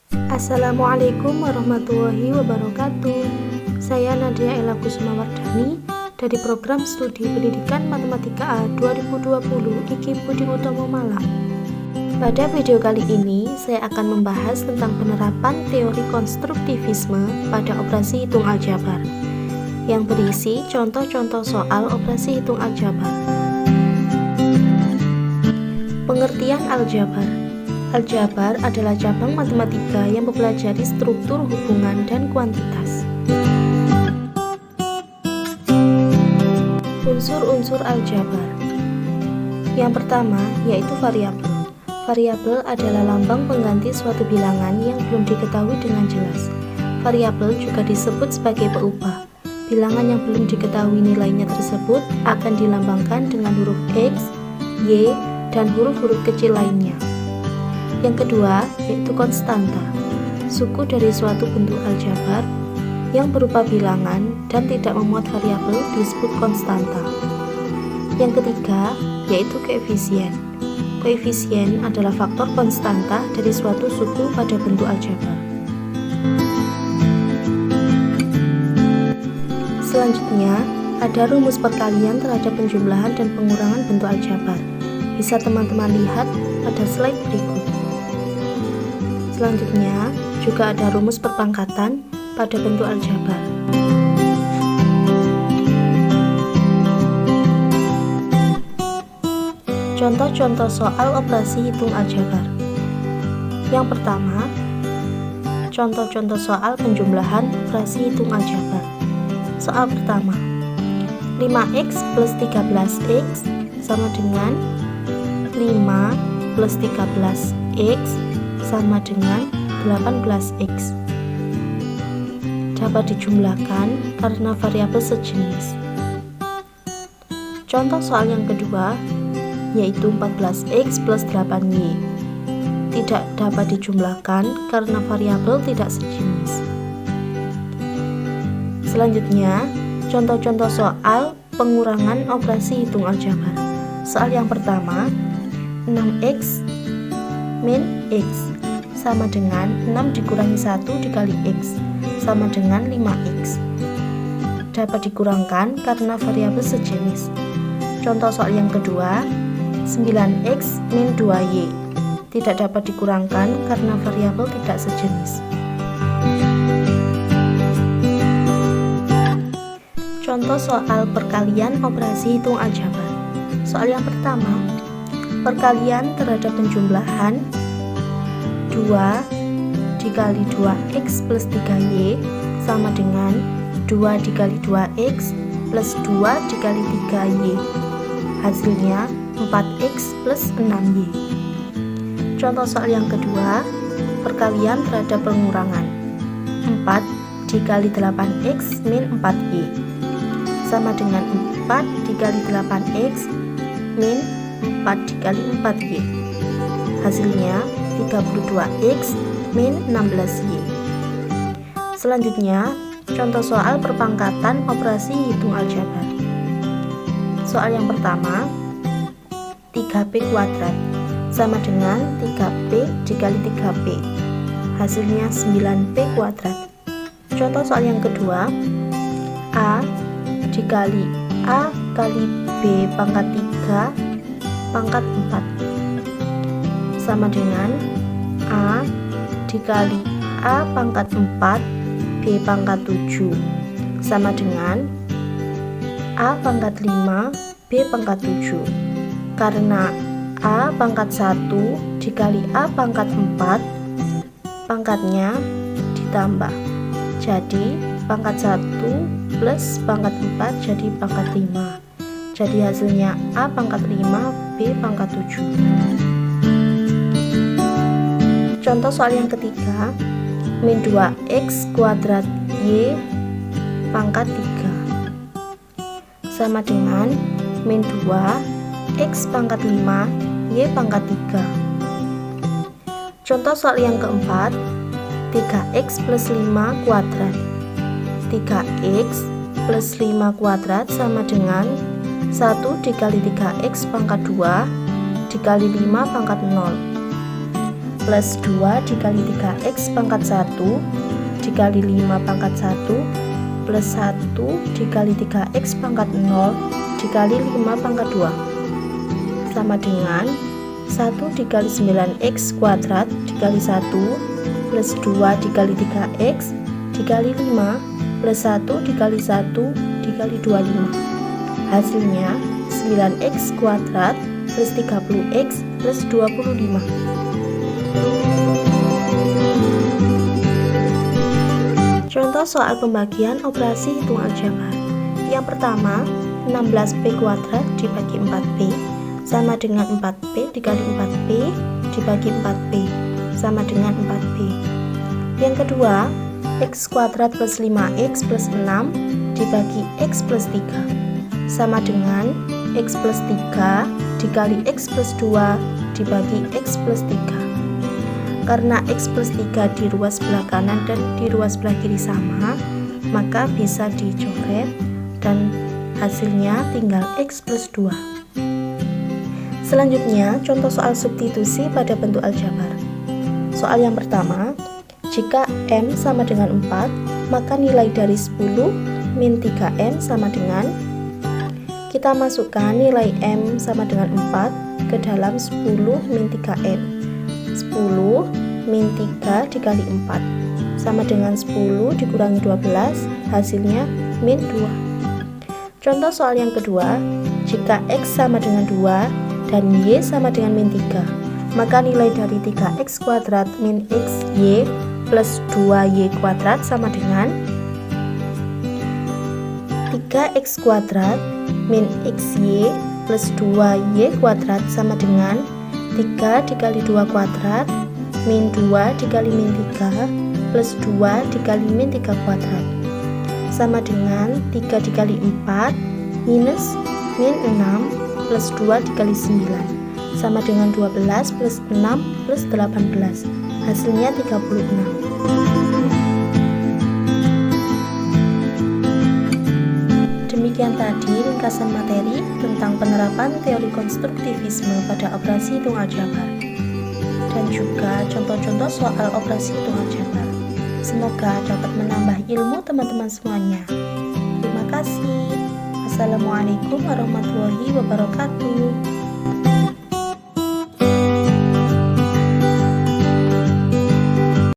Assalamualaikum warahmatullahi wabarakatuh. Saya Nadia Ella Kusuma Wardani dari program studi pendidikan Matematika A 2020 IKIP Budi Utomo Malang. Pada video kali ini saya akan membahas tentang penerapan teori konstruktivisme pada operasi hitung aljabar yang berisi contoh-contoh soal operasi hitung aljabar. Pengertian aljabar. Aljabar adalah cabang matematika yang mempelajari struktur hubungan dan kuantitas. Unsur-unsur aljabar. Yang pertama yaitu variabel. Variabel adalah lambang pengganti suatu bilangan yang belum diketahui dengan jelas. Variabel juga disebut sebagai peubah. Bilangan yang belum diketahui nilainya tersebut akan dilambangkan dengan huruf X, Y, dan huruf-huruf kecil lainnya. Yang kedua yaitu konstanta, suku dari suatu bentuk aljabar yang berupa bilangan dan tidak memuat variabel disebut konstanta. Yang ketiga yaitu koefisien. Koefisien adalah faktor konstanta dari suatu suku pada bentuk aljabar. Selanjutnya ada rumus perkalian terhadap penjumlahan dan pengurangan bentuk aljabar. Bisa teman-teman lihat pada slide berikut. Selanjutnya juga ada rumus perpangkatan pada bentuk aljabar. Contoh-contoh soal operasi hitung aljabar. Yang pertama, contoh-contoh soal penjumlahan operasi hitung aljabar. Soal pertama, 5x plus 13x sama dengan 5 plus 13x sama dengan 18x. Dapat dijumlahkan karena variabel sejenis. Contoh soal yang kedua yaitu 14x plus 8y. Tidak dapat dijumlahkan karena variabel tidak sejenis. Selanjutnya, contoh-contoh soal pengurangan operasi hitung aljabar. Soal yang pertama, 6x min x sama dengan 6 dikurangi 1 dikali x sama dengan 5x. Dapat dikurangkan karena variabel sejenis. Contoh soal yang kedua, 9x min 2y. Tidak dapat dikurangkan karena variabel tidak sejenis. Contoh soal perkalian operasi hitung aljabar. Soal yang pertama, perkalian terhadap penjumlahan 2 dikali 2x plus 3y sama dengan 2 dikali 2x plus 2 dikali 3y. Hasilnya 4x plus 6y. Contoh soal yang kedua, perkalian terhadap pengurangan 4 dikali 8x min 4y sama dengan 4 dikali 8x min 4 dikali 4y. Hasilnya 32x min 16y. Selanjutnya, contoh soal perpangkatan operasi hitung aljabar. Soal yang pertama, 3p kuadrat sama dengan 3p dikali 3p. Hasilnya 9p kuadrat. Contoh soal yang kedua, a dikali a kali b pangkat 3 pangkat 4 sama dengan a dikali a pangkat 4 b pangkat 7 sama dengan a pangkat 5 b pangkat 7. Karena a pangkat 1 dikali a pangkat 4 pangkatnya ditambah, jadi pangkat 1 plus pangkat 4 jadi pangkat 5. Jadi hasilnya a pangkat 5 b pangkat 7. Contoh soal yang ketiga, min 2x kuadrat y pangkat 3 sama dengan min 2 x pangkat 5 y pangkat 3. Contoh soal yang keempat, 3x plus 5 kuadrat. 3x plus 5 kuadrat sama dengan 1 dikali 3x pangkat 2 dikali 5 pangkat 0. plus 2 dikali 3x pangkat 1 dikali 5 pangkat 1 plus 1 dikali 3x pangkat 0 dikali 5 pangkat 2 sama dengan 1 dikali 9x kuadrat dikali 1 plus 2 dikali 3x dikali 5 plus 1 dikali 1 dikali 25. Hasilnya 9x kuadrat plus 30x plus 25. Contoh soal pembagian operasi hitung aljabar. Yang pertama, 16p kuadrat dibagi 4p sama dengan 4p dikali 4p dibagi 4p sama dengan 4p. Yang kedua, x kuadrat plus 5x plus 6 dibagi x plus 3 sama dengan x plus 3 dikali x plus 2 dibagi x plus 3. Karena x plus 3 di ruas sebelah kanan dan di ruas sebelah kiri sama, maka bisa dicoret dan hasilnya tinggal x plus 2. Selanjutnya, contoh soal substitusi pada bentuk aljabar. Soal yang pertama, jika M sama dengan 4, maka nilai dari 10 min 3M sama dengan, kita masukkan nilai M sama dengan 4 ke dalam 10 min 3M. 10 min 3 dikali 4 sama dengan 10 dikurangi 12, hasilnya min 2. Contoh soal yang kedua, jika X sama dengan 2 dan Y sama dengan min 3, maka nilai dari 3x kuadrat min xy plus 2y kuadrat sama dengan 3x kuadrat min xy plus 2y kuadrat sama dengan 3 dikali 2 kuadrat min 2 dikali min 3 plus 2 dikali min 3 kuadrat sama dengan 3 dikali 4 minus min 6 plus 2 dikali 9 sama dengan 12 plus 6 plus 18, hasilnya 36. Demikian tadi ringkasan materi tentang penerapan teori konstruktivisme pada operasi hitung aljabar dan juga contoh-contoh soal operasi hitung aljabar. Semoga dapat menambah ilmu teman-teman semuanya. Terima kasih. Assalamualaikum warahmatullahi wabarakatuh.